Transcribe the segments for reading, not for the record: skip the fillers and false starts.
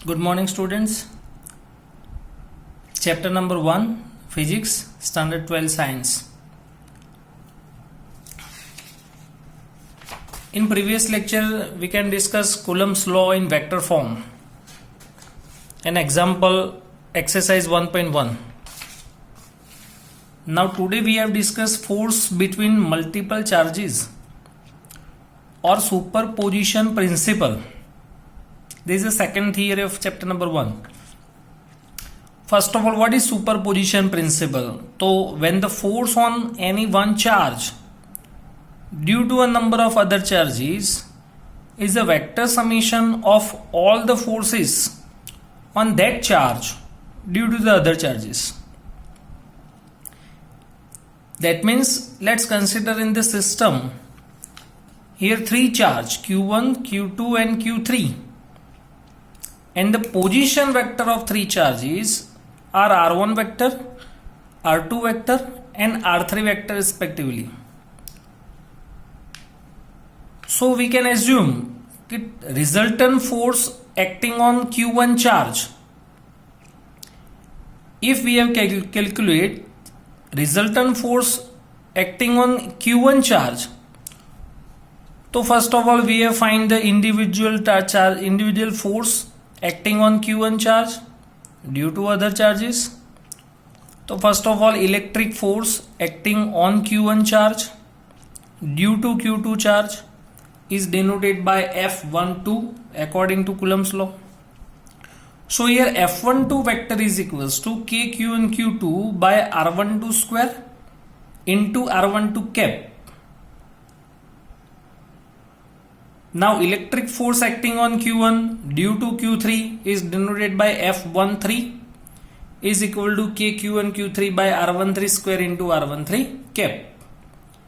Good morning, students. Chapter number 1, Physics, Standard 12 Science. In previous lecture, we can discuss Coulomb's law in vector form. An example, exercise 1.1. Now today we have discussed force between multiple charges or superposition principle. This is the second theory of chapter number 1. First of all, what is superposition principle? So when the force on any one charge due to a number of other charges is a vector summation of all the forces on that charge due to the other charges. That means let's consider in the system here three charge Q1, Q2 and Q3. And the position vector of three charges are R1 vector, R2 vector and R3 vector respectively. So we can assume that resultant force acting on Q1 charge. If we have calculate resultant force acting on Q1 charge, so first of all we have find the individual force acting on Q1 charge due to other charges. So first of all, electric force acting on Q1 charge due to Q2 charge is denoted by F12 according to Coulomb's law. So here F12 vector is equals to KQ and Q2 by R12 square into R12 cap. Now electric force acting on Q1 due to Q3 is denoted by F13 is equal to KQ and Q3 by R13 square into R13 cap.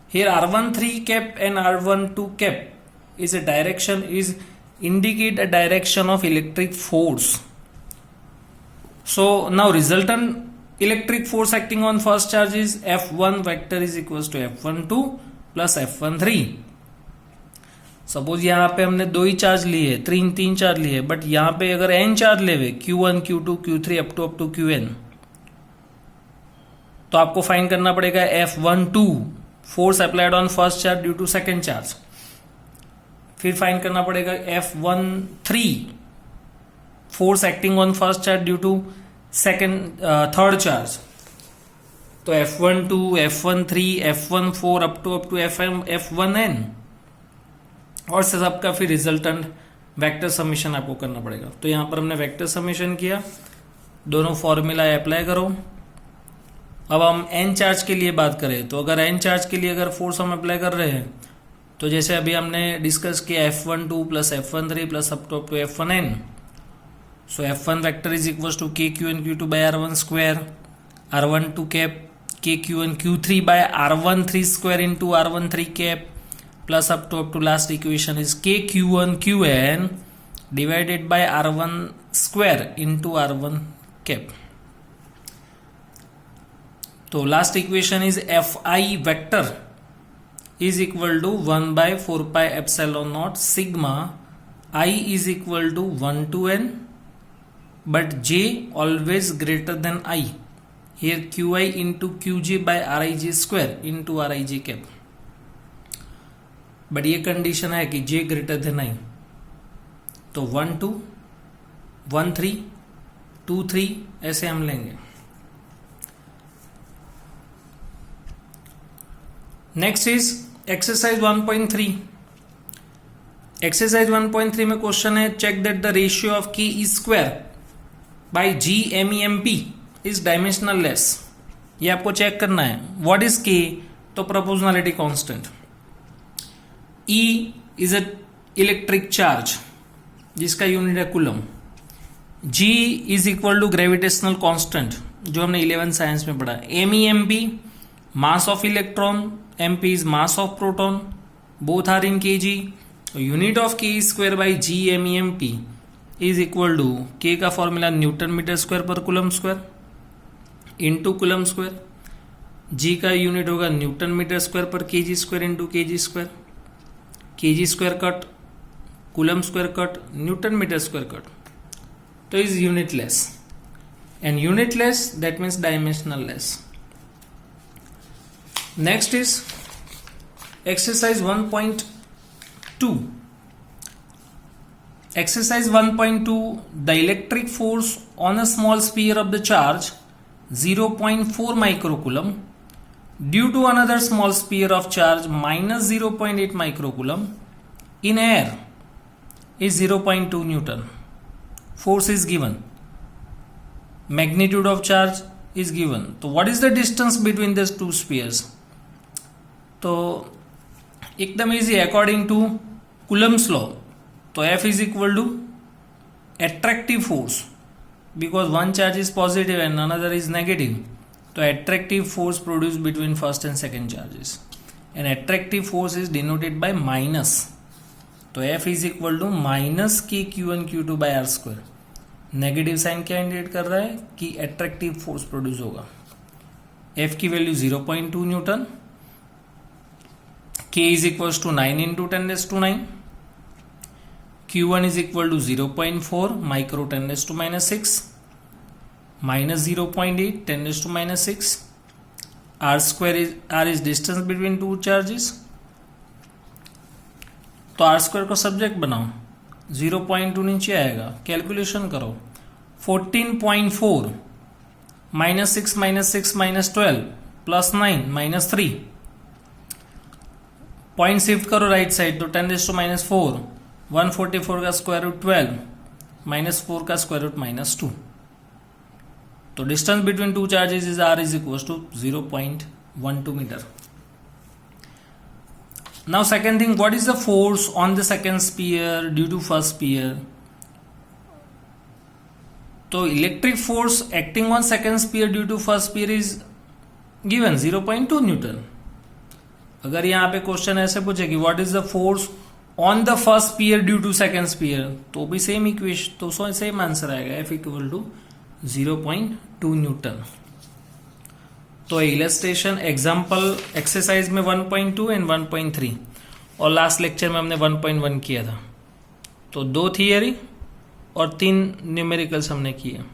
Here R13 cap and R12 cap is a direction, is indicate a direction of electric force. So now resultant electric force acting on first charge is F1 vector is equals to F12 plus F13. Suppose यहाँ पे हमने दो ही charge लिए, तीन charge लिए, but यहाँ पे अगर n चार्ज लेवे Q1, Q2, Q3 up to Qn, तो आपको फाइंड करना पड़ेगा F12 force applied on first charge due to second charge, फिर फाइंड करना पड़ेगा F13 force acting on first charge due to third charge. तो F12, F13, F14 up to F1n और से सबका फिर रिजल्टेंट वेक्टर समीशन आपको करना पड़ेगा. तो यहां पर हमने वेक्टर समीशन किया, दोनों फॉर्मूला अप्लाई करो. अब हम एन चार्ज के लिए बात करें तो अगर एन चार्ज के लिए अगर फोर्स हम अप्लाई कर रहे हैं तो जैसे अभी हमने डिस्कस किया F12 plus F13 plus up to F1n. So F1 vector is equal to KQ and Q2 by R1 square, R12 cap KQ and Q3 by R13 square into R13 cap plus up to last equation is KQ1 Qn divided by R1 square into R1 cap. So last equation is Fi vector is equal to 1 by 4 pi epsilon naught sigma I is equal to 1 to n, but j always greater than I. Here Qi into Qj by Rij square into Rij cap. But ये condition है कि j greater then I. तो 1 2 1 3 2 3 ऐसे हम लेंगे. Next is exercise 1.3. Exercise 1.3 में question है check that the ratio of k e square by G MEMP is dimensionless. ये आपको चेक करना है. What is k? तो proportionality constant. E is a electric charge जिसका यूनिट है coulomb. G is equal to gravitational constant जो हमने 11 science में पढ़ा. MEMP mass of electron, MP is mass of proton, both are in kg. Unit of k square by G MEMP is equal to k का formula newton metre square पर coulomb square into coulomb square. G का unit होगा newton metre square पर kg square into kg square. kg square cut, coulomb square cut, newton metre square cut. तो is unitless, and unitless that means dimensional less. Next is exercise 1.2. Exercise 1.2, the electric force on a small sphere of the charge 0.4 microcoulomb due to another small sphere of charge minus 0.8 microcoulomb in air is 0.2 Newton. Force is given. Magnitude of charge is given. So what is the distance between these two spheres? तो एकदम easy, according to coulomb's law. तो F is equal to attractive force, because one charge is positive and another is negative. तो attractive force produce between first and second charges, and attractive force is denoted by minus. तो F is equal to minus k Q1 Q2 by R square. Negative sign क्या indicate कर रहा है कि attractive force produce होगा. F की value 0.2 Newton, K is equals to 9 into 10 raised to 9. Q1 is equal to 0.4 micro 10 raised to minus 6 minus 0.8 10 raised to minus 6. R is distance between two charges. तो R square को subject बनाओ, 0.2 नीचे आएगा. Calculation करो, 14.4 minus 6 minus 6 minus 12 plus 9 minus 3. Point shift करो right side, तो 10 raise to minus 4, 144 का square root 12 minus 4 का स्क्वायर रूट माइनस 2. तो distance between two charges is R is equal to 0.12 metre. Now second thing, what is the force on the second sphere due to first sphere. तो electric force acting on second sphere due to first sphere is given 0.2 newton. अगर यहाँ पे question ऐसे पूछे कि what is the force on the first sphere due to second sphere, तो भी same equation, तो सेम आंसर आएगा, F इक्वल टू 0.2 न्यूटन. तो इलस्ट्रेशन एग्जाम्पल एक्सरसाइज में 1.2 एंड 1.3, और लास्ट लेक्चर में हमने 1.1 किया था. तो 2 थियरी और 3 न्यूमेरिकल्स हमने किए.